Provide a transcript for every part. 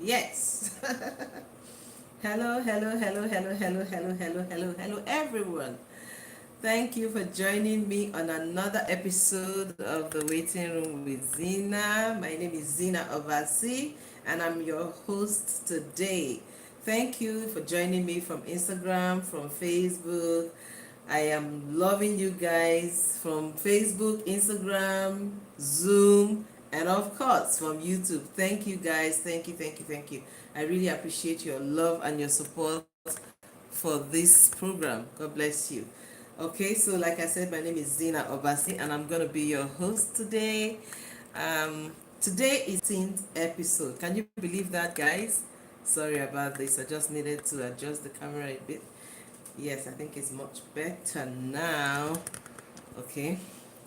Yes. Hello, hello, hello, hello, hello, hello, hello, hello, hello, everyone. Thank you for joining me on another episode of the Waiting Room with Zyna. My name is Zyna Ovasi, and I'm your host today. Thank you for joining me from Instagram, from Facebook. I am loving you guys from Facebook, Instagram, Zoom, and of course from YouTube. Thank you guys. Thank you, thank you, thank you. I really appreciate your love and your support for this program. God bless you. Okay, so like I said, my name is Zina Obasi, and I'm going to be your host today. Today is 10th episode. Can you believe that, guys? Sorry about this. I just needed to adjust the camera a bit. Yes, I think it's much better now. Okay.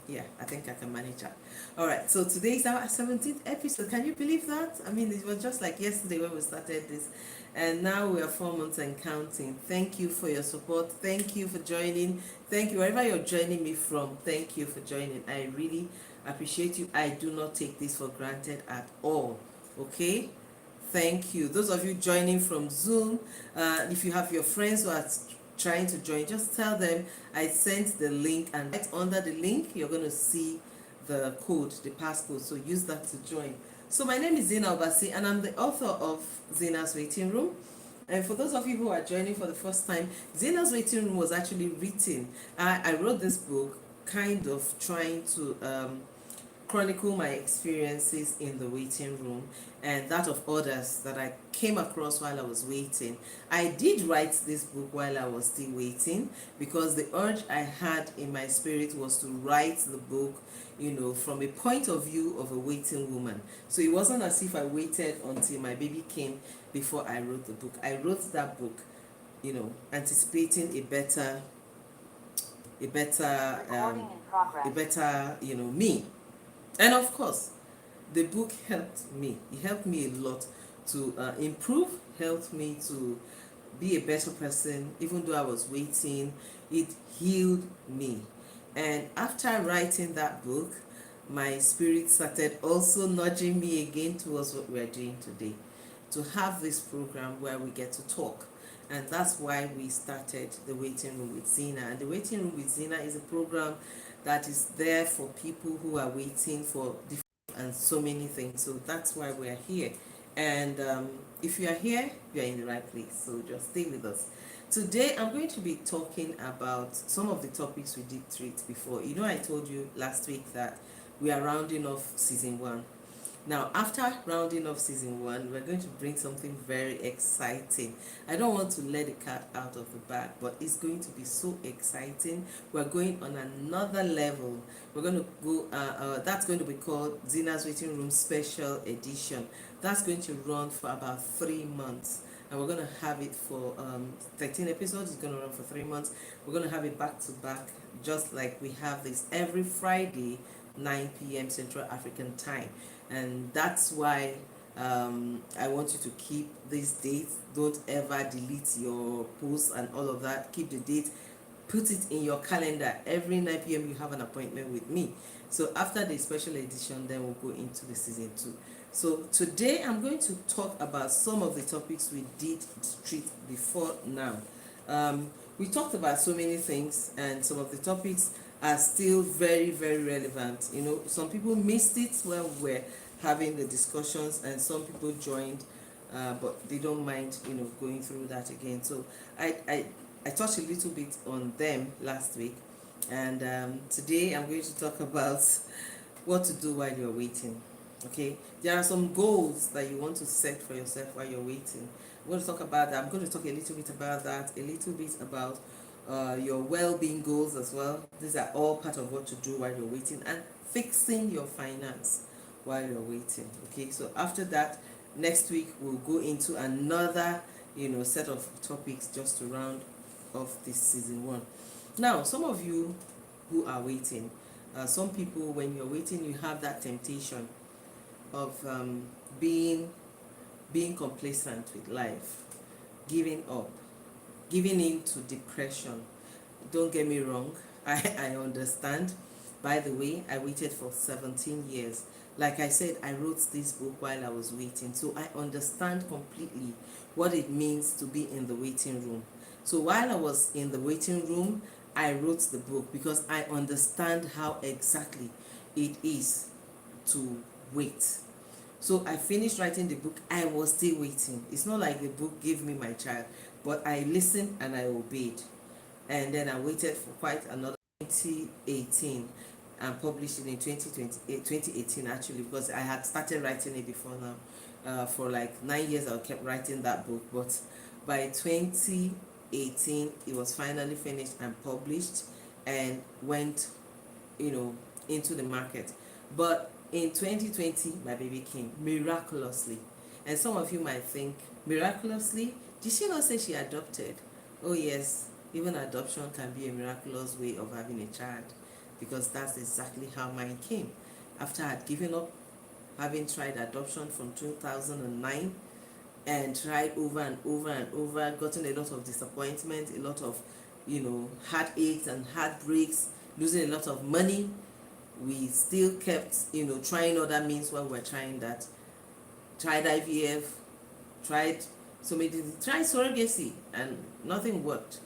Yeah, I think I can manage that. All right, so today is our 17th episode. Can you believe that? I mean, it was just like yesterday when we started this, and now we are 4 months and counting. Thank you for your support. Thank you for joining. Thank you wherever you're joining me from. Thank you for joining. I really appreciate you. I do not take this for granted at all. Okay. Thank you. Those of you joining from Zoom, if you have your friends who are trying to join, just tell them I sent the link, and right under the link, you're going to see the code, the passcode. So use that to join. So my name is Zina Obasi, and I'm the author of Zina's Waiting Room. And for those of you who are joining for the first time, Zina's Waiting Room was actually written. I wrote this book kind of trying to chronicle my experiences in the waiting room and that of others that I came across while I was waiting. I did write this book while I was still waiting because the urge I had in my spirit was to write the book, from a point of view of a waiting woman. So it wasn't as if I waited until my baby came before I wrote the book. I wrote that book, anticipating a better, me. And of course, the book helped me. It helped me a lot to improve, helped me to be a better person, even though I was waiting. It healed me. And after writing that book, my spirit started also nudging me again towards what we're doing today, to have this program where we get to talk. And that's why we started the Waiting Room with Zina. And the Waiting Room with Zina is a program that is there for people who are waiting for different and so many things. So that's why we're here. And if you are here, you are in the right place. So just stay with us. Today, I'm going to be talking about some of the topics we did treat before. I told you last week that we are rounding off season 1. Now, after rounding off season 1, we're going to bring something very exciting. I don't want to let the cat out of the bag, but it's going to be so exciting. We're going on another level. We're going to go, that's going to be called Zina's Waiting Room Special Edition. That's going to run for about 3 months. And we're going to have it for 13 episodes. It's going to run for 3 months. We're going to have it back to back, just like we have this every Friday, 9 p.m. Central African Time. And that's why I want you to keep these dates. Don't ever delete your posts and all of that. Keep the date. Put it in your calendar. Every 9 p.m. you have an appointment with me. So after the special edition, then we'll go into the season 2. So today I'm going to talk about some of the topics we did treat before now. We talked about so many things, and some of the topics are still very, very relevant. Some people missed it when we're having the discussions, and some people joined, but they don't mind, going through that again. So I touched a little bit on them last week, and today I'm going to talk about what to do while you're waiting. Okay, there are some goals that you want to set for yourself while you're waiting. I'm going to talk about that. I'm going to talk a little bit about that, a little bit about your well-being goals as well. These are all part of what to do while you're waiting, and fixing your finance while you're waiting. Okay, so after that, next week we'll go into another set of topics just to round off this season 1. Now, some of you who are waiting, some people, when you're waiting, you have that temptation of being complacent with life, giving up, giving in to depression. Don't get me wrong, I understand. By the way, I waited for 17 years. Like I said, I wrote this book while I was waiting, so I understand completely what it means to be in the waiting room. So while I was in the waiting room, I wrote the book because I understand how exactly it is to wait. So I finished writing the book. I was still waiting. It's not like the book gave me my child, but I listened and I obeyed. And then I waited for quite another 2018 and published it in 2018 actually, because I had started writing it before now. For like 9 years I kept writing that book, but by 2018 it was finally finished and published and went, you know, into the market. But in 2020 my baby came miraculously. And some of you might think, miraculously, did she not say she adopted? Oh yes, even adoption can be a miraculous way of having a child, because that's exactly how mine came. After I had given up having tried adoption from 2009 and tried over and over and over, gotten a lot of disappointment, a lot of, you know, heartaches and heartbreaks, losing a lot of money, we still kept, you know, trying other means while we're trying that. Tried IVF, tried so many things, tried surrogacy, and nothing worked.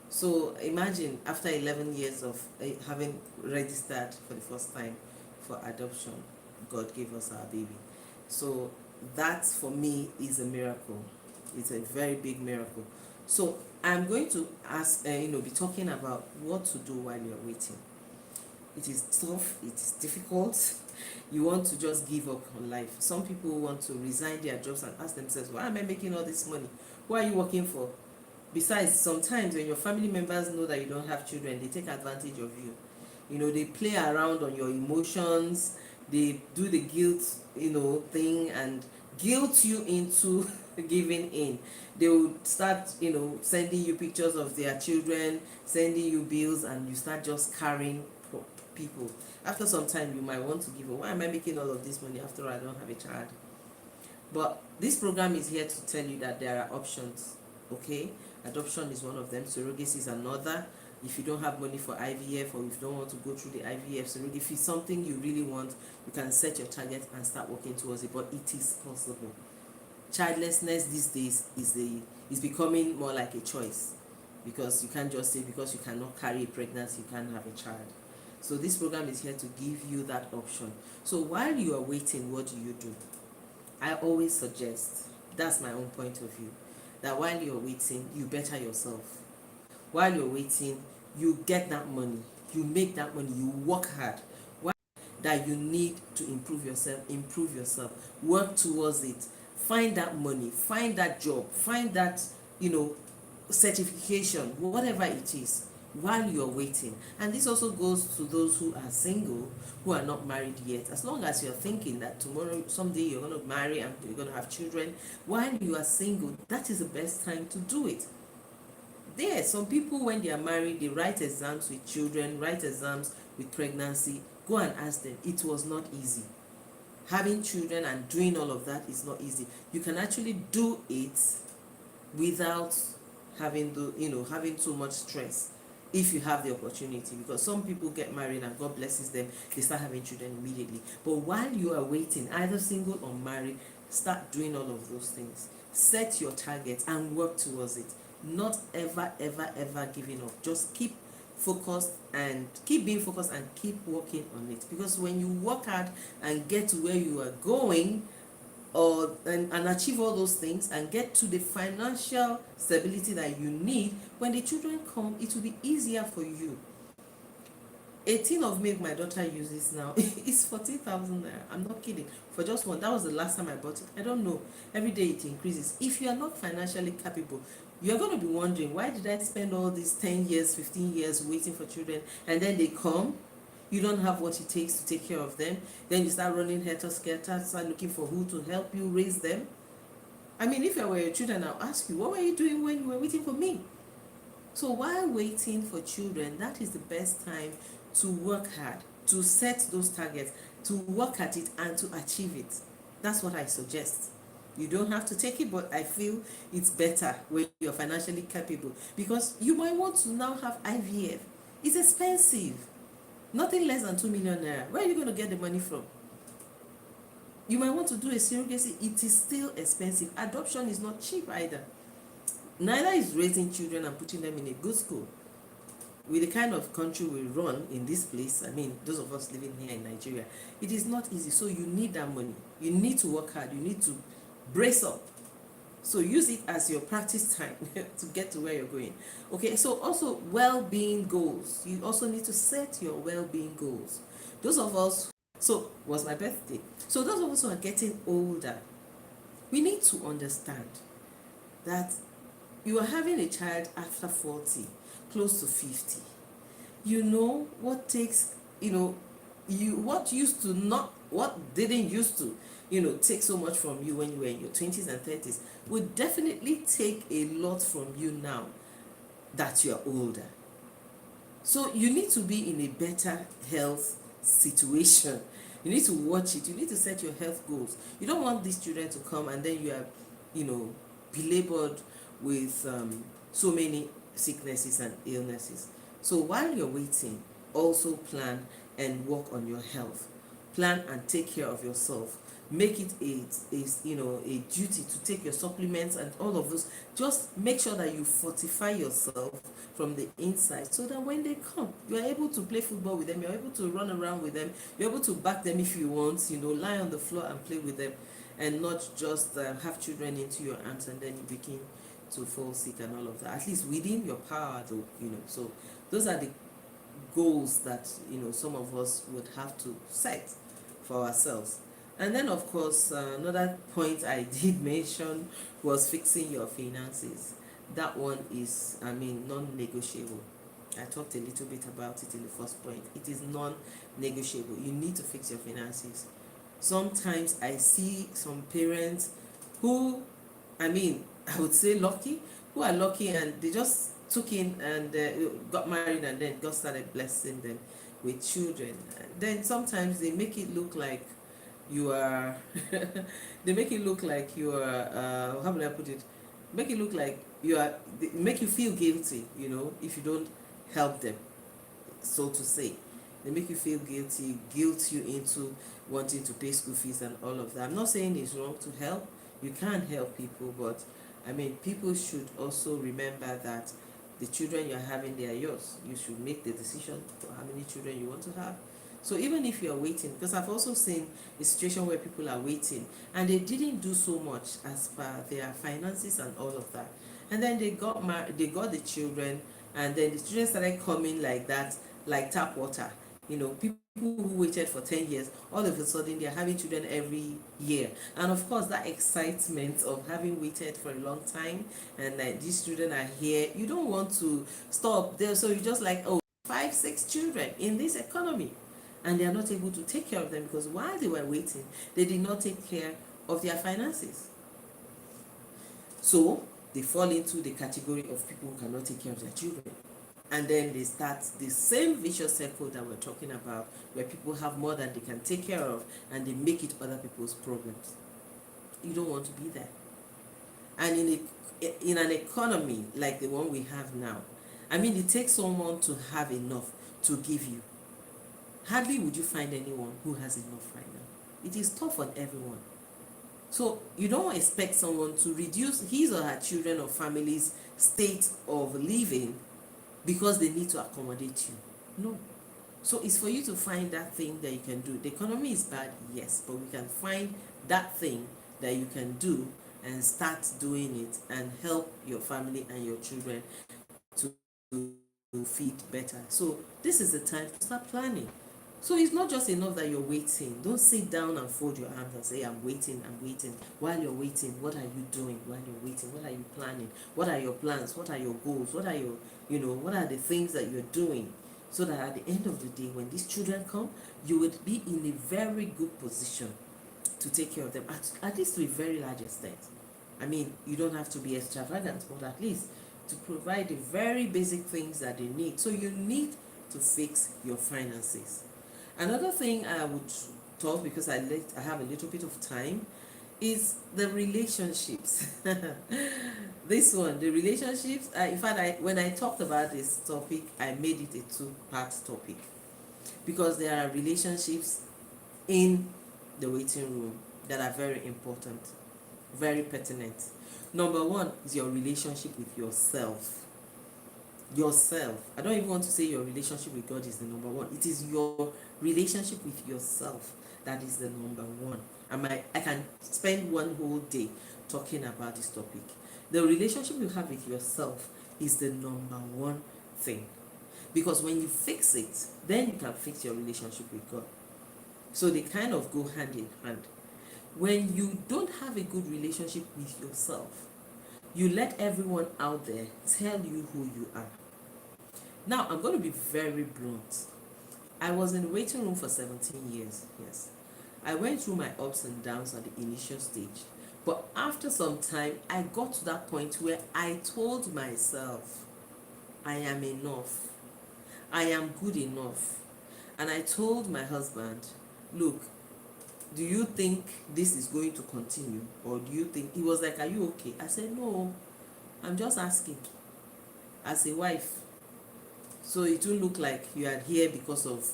So imagine, after 11 years of having registered for the first time for adoption, God gave us our baby. So that for me is a miracle. It's a very big miracle. So I'm going to ask, be talking about what to do while you're waiting. It is tough, it is difficult. You want to just give up on life. Some people want to resign their jobs and ask themselves, why am I making all this money? Who are you working for? Besides, sometimes when your family members know that you don't have children, they take advantage of you. You know, they play around on your emotions, they do the guilt, thing, and guilt you into giving in. They will start, sending you pictures of their children, sending you bills, and you start just carrying people. After some time, you might want to give up. Why am I making all of this money after all I don't have a child? But this program is here to tell you that there are options, okay? Adoption is one of them, surrogacy is another. If you don't have money for IVF, or if you don't want to go through the IVF surrogacy, if it's something you really want, you can set your target and start working towards it, but it is possible. Childlessness these days is becoming more like a choice, because you can't just say because you cannot carry a pregnancy you can't have a child. So this program is here to give you that option. So while you are waiting, what do? I always suggest, that's my own point of view, that while you're waiting, you better yourself. While you're waiting, you get that money, you make that money, you work hard. That you need to improve yourself, work towards it, find that money, find that job, find that, certification, whatever it is, while you're waiting. And this also goes to those who are single, who are not married yet. As long as you're thinking that tomorrow, someday you're going to marry and you're going to have children, while you are single, that is the best time to do it. There, some people, when they are married, they write exams with children, write exams with pregnancy. Go and ask them. It was not easy. Having children and doing all of that is not easy. You can actually do it without having too much stress, if you have the opportunity, because some people get married and God blesses them, they start having children immediately. But while you are waiting, either single or married, start doing all of those things. Set your targets and work towards it. Not ever giving up. Just keep focused and keep being focused and keep working on it, because when you work hard and get to where you are going, and achieve all those things and get to the financial stability that you need, when the children come, it will be easier for you. A tin of milk my daughter uses now is 40,000 naira. I'm not kidding. For just one, that was the last time I bought it. I don't know. Every day it increases. If you are not financially capable, you are going to be wondering, why did I spend all these 10 years, 15 years waiting for children, and then they come, you don't have what it takes to take care of them, then you start running helter-skelter, start looking for who to help you raise them. I mean, if I were your children, I'll ask you, what were you doing when you were waiting for me? So while waiting for children, that is the best time to work hard, to set those targets, to work at it and to achieve it. That's what I suggest. You don't have to take it, but I feel it's better when you're financially capable, because you might want to now have IVF. It's expensive. Nothing less than 2 million naira. Where are you going to get the money from? you might want to do a surrogacy. It is still expensive. Adoption is not cheap either. Neither is raising children and putting them in a good school. With the kind of country we run in this place, I mean, those of us living here in Nigeria, it is not easy. So you need that money. You need to work hard. You need to brace up. So use it as your practice time to get to where you're going. Okay, so also well-being goals. You also need to set your well-being goals. Those of us, so was my birthday. So those of us who are getting older, we need to understand that you are having a child after 40, close to 50. You know what takes, what used to not, what didn't used to, take so much from you when you were in your 20s and 30s would definitely take a lot from you now that you're older. So you need to be in a better health situation. You need to watch it. You need to set your health goals. You don't want these children to come and then you are, belabored with so many sicknesses and illnesses. So while you're waiting, also plan and work on your health. Plan and take care of yourself. Make it a duty to take your supplements and all of those. Just make sure that you fortify yourself from the inside so that when they come, you are able to play football with them, you're able to run around with them, you're able to back them if you want, lie on the floor and play with them, and not just have children into your arms and then you begin to fall sick and all of that. At least within your power though, so those are the goals that some of us would have to set for ourselves. And then of course another point I did mention was fixing your finances. That one is, non-negotiable. I talked a little bit about it in the first point. It is non-negotiable. You need to fix your finances. Sometimes I see some parents who, I would say lucky, who are lucky and they just took in and got married and then God started blessing them with children. Then sometimes they make it look like you are they make it look like you are how would I put it, make it look like you are, they make you feel guilty, if you don't help them, so to say. They make you feel guilty, guilt you into wanting to pay school fees and all of that. I'm not saying it's wrong to help. You can help people, but people should also remember that the children you're having, they are yours. You should make the decision for how many children you want to have. So even if you're waiting, because I've also seen a situation where people are waiting and they didn't do so much as per their finances and all of that, and then they got married, they got the children, and then the children started coming like that, like tap water. People who waited for 10 years, all of a sudden they're having children every year. And of course that excitement of having waited for a long time and these children are here, you don't want to stop there. So you just like, 5-6 children in this economy, and they are not able to take care of them because while they were waiting, they did not take care of their finances. So they fall into the category of people who cannot take care of their children. And then they start the same vicious circle that we're talking about, where people have more than they can take care of and they make it other people's problems. You don't want to be there. And in an economy like the one we have now, it takes someone to have enough to give you. Hardly would you find anyone who has enough right now. It is tough on everyone. So you don't expect someone to reduce his or her children or family's state of living because they need to accommodate you. No. So it's for you to find that thing that you can do. The economy is bad, yes, but we can find that thing that you can do and start doing it and help your family and your children to feed better. So this is the time to start planning. So it's not just enough that you're waiting. Don't sit down and fold your arms and say, I'm waiting. While you're waiting, what are you doing while you're waiting? What are you planning? What are your plans? What are your goals? What are your, what are the things that you're doing? So that at the end of the day, when these children come, you would be in a very good position to take care of them, at least to a very large extent. You don't have to be extravagant, but at least to provide the very basic things that they need. So you need to fix your finances. Another thing I would talk, because I have a little bit of time, is the relationships. This one, the relationships, in fact, when I talked about this topic, I made it a 2-part topic, because there are relationships in the waiting room, that are very important, very pertinent. Number one is your relationship with yourself. Yourself. I don't even want to say your relationship with God is the number one. It is your relationship with yourself that is the number one. I can spend one whole day talking about this topic. The relationship you have with yourself is the number one thing. Because when you fix it, then you can fix your relationship with God. So they kind of go hand in hand. When you don't have a good relationship with yourself, you let everyone out there tell you who you are. Now, I'm going to be very blunt. I was in the waiting room for 17 years, yes. I went through my ups and downs at the initial stage. But after some time, I got to that point where I told myself, I am enough. I am good enough. And I told my husband, look, do you think this is going to continue? Or do you think, he was like, are you okay? I said, no, I'm just asking as a wife. So it will look like you are here because of,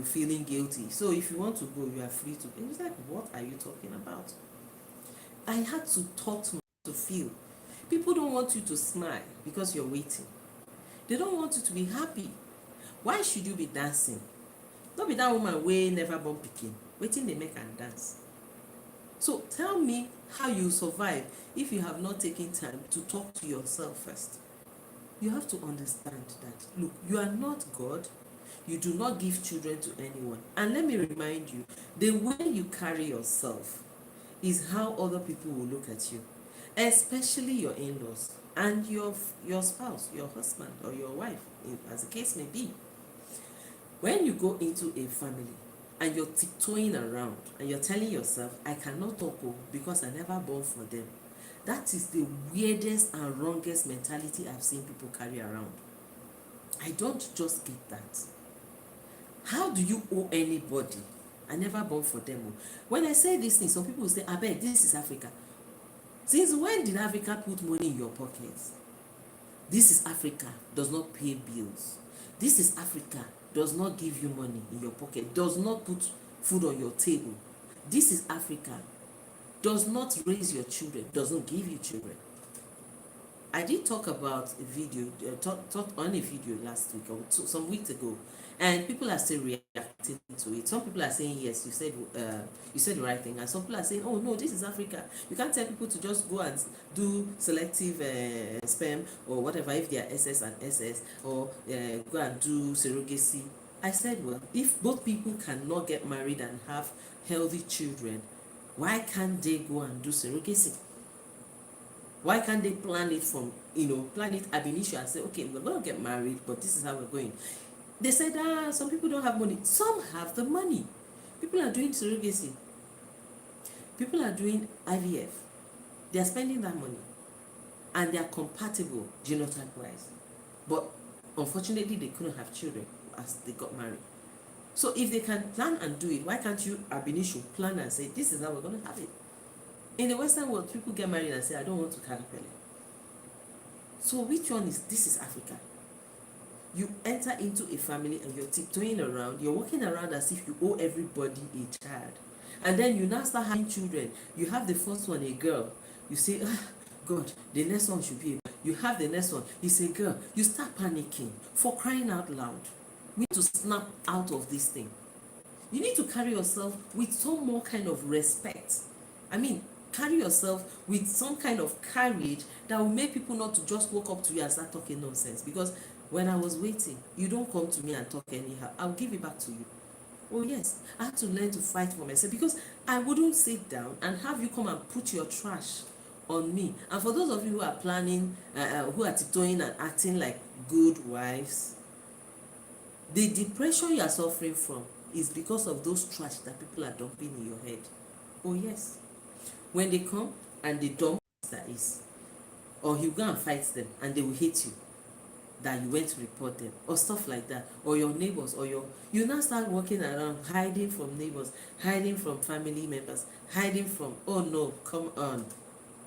feeling guilty. So if you want to go, you are free to. It was like, what are you talking about? I had to talk to feel. People don't want you to smile because you're waiting. They don't want you to be happy. Why should you be dancing? Not be that woman wey never born pikin. Wetin dey make am dance? So tell me how you survive if you have not taken time to talk to yourself first. You have to understand that, look, you are not God. You do not give children to anyone. And let me remind you, the way you carry yourself is how other people will look at you, especially your in-laws and your spouse, your husband or your wife, as the case may be. When you go into a family and you're tiptoeing around and you're telling yourself, I cannot talk because I never born for them, that is the weirdest and wrongest mentality I've seen people carry around. I don't just get that. How do you owe anybody? I never born for them. When I say these things, some people will say, I beg, this is Africa. Since when did Africa put money in your pockets? This is Africa, does not pay bills. This is Africa, does not give you money in your pocket, does not put food on your table. This is Africa, does not raise your children, doesn't give you children. I did talk about a video, talked on a video last week or some weeks ago, and people are still reacting to it. Some people are saying, yes, you said the right thing, and some people are saying, oh no, this is Africa. You can't tell people to just go and do selective sperm or whatever if they are SS and SS, or go and do surrogacy. I said, well, if both people cannot get married and have healthy children, why can't they go and do surrogacy? Why can't they plan it from, plan it ab initio and say, okay, we're going to get married, but this is how we're going. They said, some people don't have money. Some have the money. People are doing surrogacy. People are doing IVF. They are spending that money. And they are compatible genotype-wise. But unfortunately, they couldn't have children as they got married. So if they can plan and do it, why can't you ab initio plan and say, this is how we're going to have it? In the Western world, people get married and say, I don't want to carry pele. So which one is, this is Africa? You enter into a family and you're tiptoeing around, you're walking around as if you owe everybody a child. And then you now start having children. You have the first one, a girl. You say, God, the next one should be a boy. You have the next one, it's a girl. You start panicking, for crying out loud. We need to snap out of this thing. You need to carry yourself with some more kind of respect. Carry yourself with some kind of courage that will make people not to just walk up to you and start talking nonsense. Because when I was waiting, you don't come to me and talk anyhow. I'll give it back to you. Oh yes, I had to learn to fight for myself, because I wouldn't sit down and have you come and put your trash on me. And for those of you who are planning, who are tiptoeing and acting like good wives, the depression you are suffering from is because of those trash that people are dumping in your head. Oh yes. When they come and they dump that is, or you go and fight them and they will hate you that you went to report them, or stuff like that, or your neighbors, or you now start walking around hiding from neighbors, hiding from family members, hiding from, oh no, come on,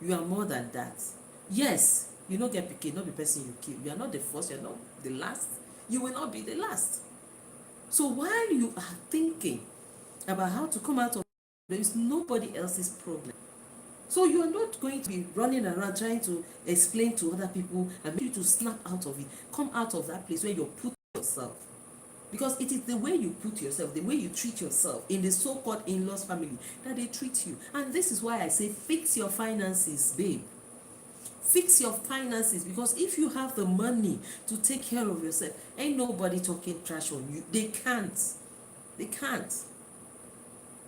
you are more than that. Yes, you don't get picky, not the person you kill. You are not the first, you are not the last, you will not be the last. So while you are thinking about how to come out of It's nobody else's problem. So you are not going to be running around trying to explain to other people and make you to snap out of it. Come out of that place where you put yourself. Because it is the way you put yourself, the way you treat yourself in the so-called in-laws family that they treat you. And this is why I say fix your finances, babe. Fix your finances, because if you have the money to take care of yourself, ain't nobody talking trash on you. They can't. They can't.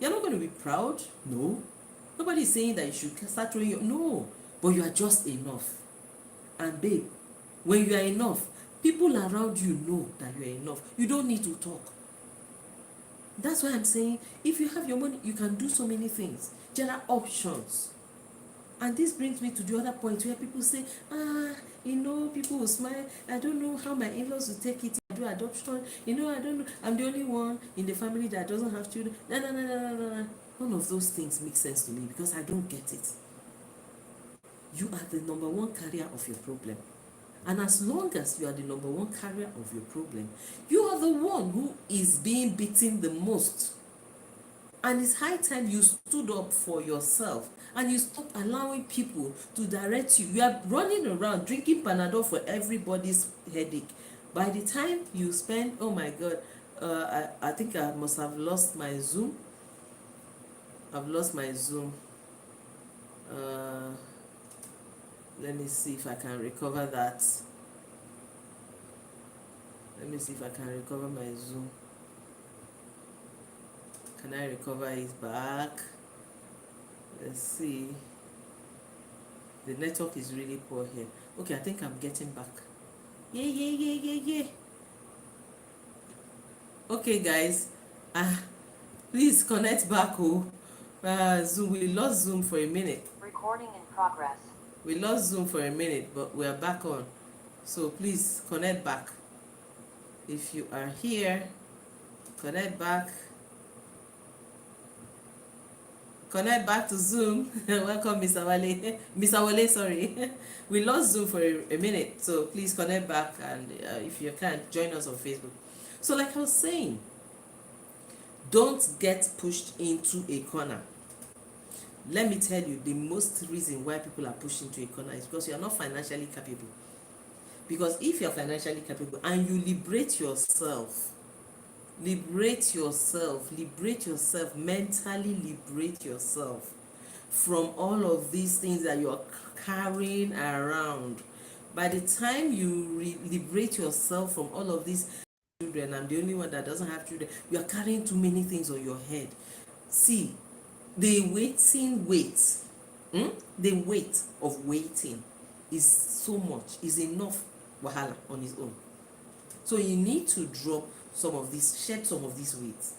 You're not going to be proud. No. Nobody is saying that you should start throwing your... No. But you are just enough. And babe, when you are enough, people around you know that you are enough. You don't need to talk. That's why I'm saying, if you have your money, you can do so many things. There are options. And this brings me to the other point where people say, people will smile. I don't know how my in-laws will take it if I do adoption. I don't know. I'm the only one in the family that doesn't have children. No. None of those things make sense to me, because I don't get it. You are the number one carrier of your problem. And as long as you are the number one carrier of your problem, you are the one who is being beaten the most. And it's high time you stood up for yourself and you stop allowing people to direct you. You are running around drinking Panadol for everybody's headache. By the time you spend, oh my God, I think I must have lost my Zoom. I've lost my Zoom. Let me see if I can recover that. Let me see if I can recover my Zoom. Can I recover it back? Let's see. The network is really poor here. Okay, I think I'm getting back. Yeah. Okay, guys. Please connect back. Zoom. We lost Zoom for a minute. Recording in progress. We lost Zoom for a minute, but we are back on. So please connect back. If you are here, connect back. Connect back to Zoom. Welcome, Mr. Wale. Mr. Wale, sorry. We lost Zoom for a minute, so please connect back, and if you can, join us on Facebook. So like I was saying, don't get pushed into a corner. Let me tell you, the most reason why people are pushed into a corner is because you are not financially capable. Because if you are financially capable and you liberate yourself, mentally liberate yourself from all of these things that you are carrying around. By the time you liberate yourself from all of these children, I'm the only one that doesn't have children, you are carrying too many things on your head. See, the weight of waiting is so much, is enough wahala on its own. So you need to drop some of this, shed some of these weight.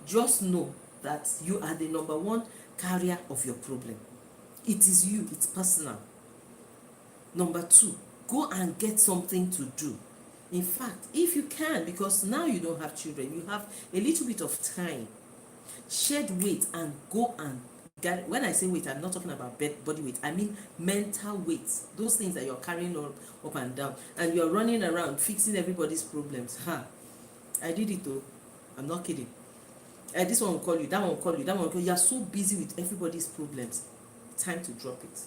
Just know that you are the number one carrier of your problem. It is you, it's personal. Number two, go and get something to do. In fact, if you can, because now you don't have children, you have a little bit of time, shed weight and go and get. When I say weight, I'm not talking about body weight, I mean mental weight. Those things that you're carrying on up and down, and you're running around fixing everybody's problems. I did it though. I'm not kidding. This one will call you, that one will call you, that one will call you. You're so busy with everybody's problems. Time to drop it.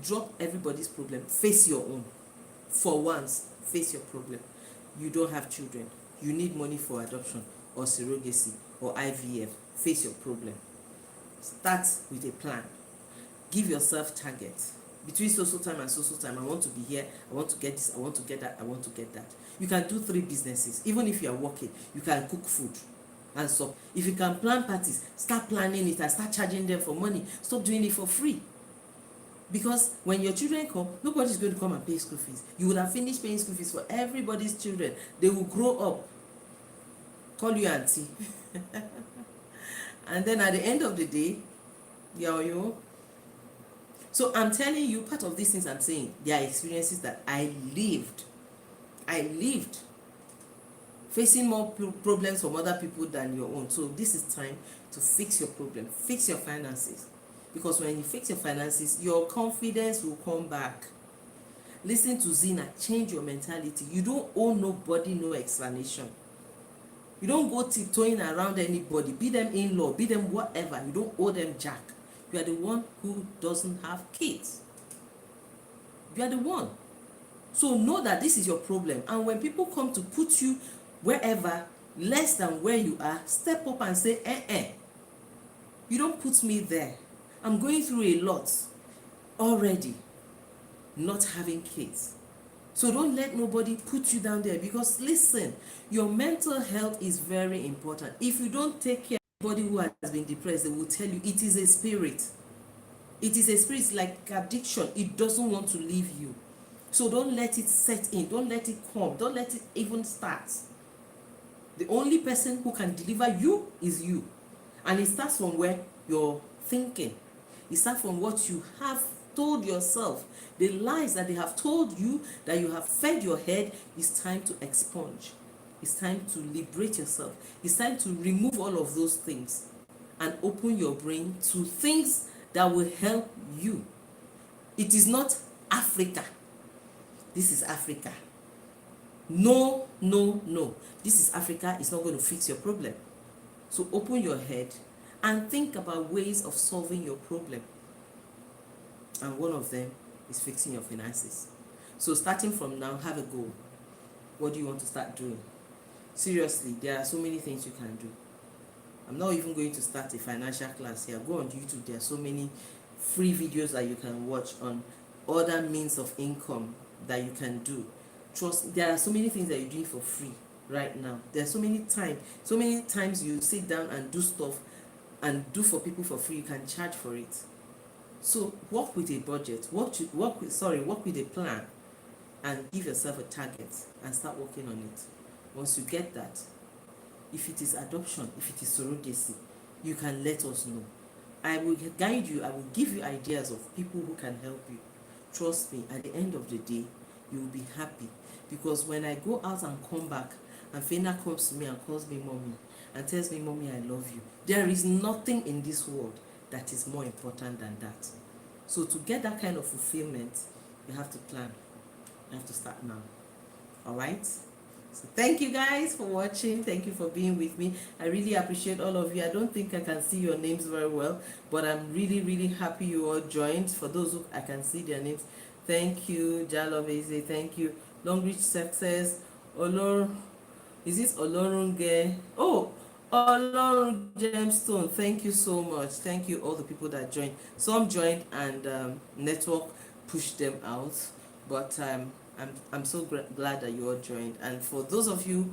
Drop everybody's problem. Face your own. For once, face your problem. You don't have children. You need money for adoption or surrogacy or IVF. Face your problem. Start with a plan. Give yourself target. Between so time and so time, I want to be here, I want to get this, I want to get that, I want to get that. You can do 3 businesses. Even if you are working, you can cook food and so. If you can plan parties, start planning it and start charging them for money. Stop doing it for free. Because when your children come, nobody's going to come and pay school fees. You would have finished paying school fees for everybody's children. They will grow up, call you auntie. And then at the end of the day, you. So I'm telling you, part of these things I'm saying, they are experiences that I lived. Facing more problems from other people than your own. So this is time to fix your problem. Fix your finances. Because when you fix your finances, your confidence will come back. Listen to Zyna, change your mentality. You don't owe nobody no explanation. You don't go tiptoeing around anybody, be them in-law, be them whatever. You don't owe them jack. You are the one who doesn't have kids. You are the one. So know that this is your problem. And when people come to put you wherever less than where you are, step up and say, you don't put me there. I'm going through a lot already, not having kids. So don't let nobody put you down there, because listen, your mental health is very important. If you don't take care of anybody who has been depressed, they will tell you it is a spirit. It is a spirit. It's like addiction. It doesn't want to leave you. So don't let it set in. Don't let it come. Don't let it even start. The only person who can deliver you is you. And it starts from where you're thinking. It starts from what you have told yourself. The lies that they have told you, that you have fed your head, it's time to expunge. It's time to liberate yourself. It's time to remove all of those things and open your brain to things that will help you. It is not Africa. This is Africa. No, no, no. This is Africa. It's not going to fix your problem. So open your head and think about ways of solving your problem. And one of them is fixing your finances. So starting from now, have a goal. What do you want to start doing? Seriously, there are so many things you can do. I'm not even going to start a financial class here. Go on YouTube. There are so many free videos that you can watch on other means of income that you can do. Trust, there are so many things that you're doing for free right now. There are so many times you sit down and do stuff and do for people for free. You can charge for it. So work with a budget, work with a plan, and give yourself a target and start working on it. Once you get that, if it is adoption, if it is surrogacy, you can let us know. I will guide you. I will give you ideas of people who can help you. Trust me, at the end of the day, you will be happy. Because when I go out and come back, and Fena comes to me and calls me mommy and tells me, mommy, I love you, there is nothing in this world that is more important than that. So to get that kind of fulfillment, you have to plan. You have to start now. All right? So thank you guys for watching. Thank you for being with me. I really appreciate all of you. I don't think I can see your names very well, but I'm really, really happy you all joined. For those who I can see their names, thank you. Jaloveze, thank you. Long Reach Success. Is this Olorunge? Oh, Olorun Gemstone. Thank you so much. Thank you all the people that joined. Some joined and network pushed them out, but I'm so glad that you all joined. And for those of you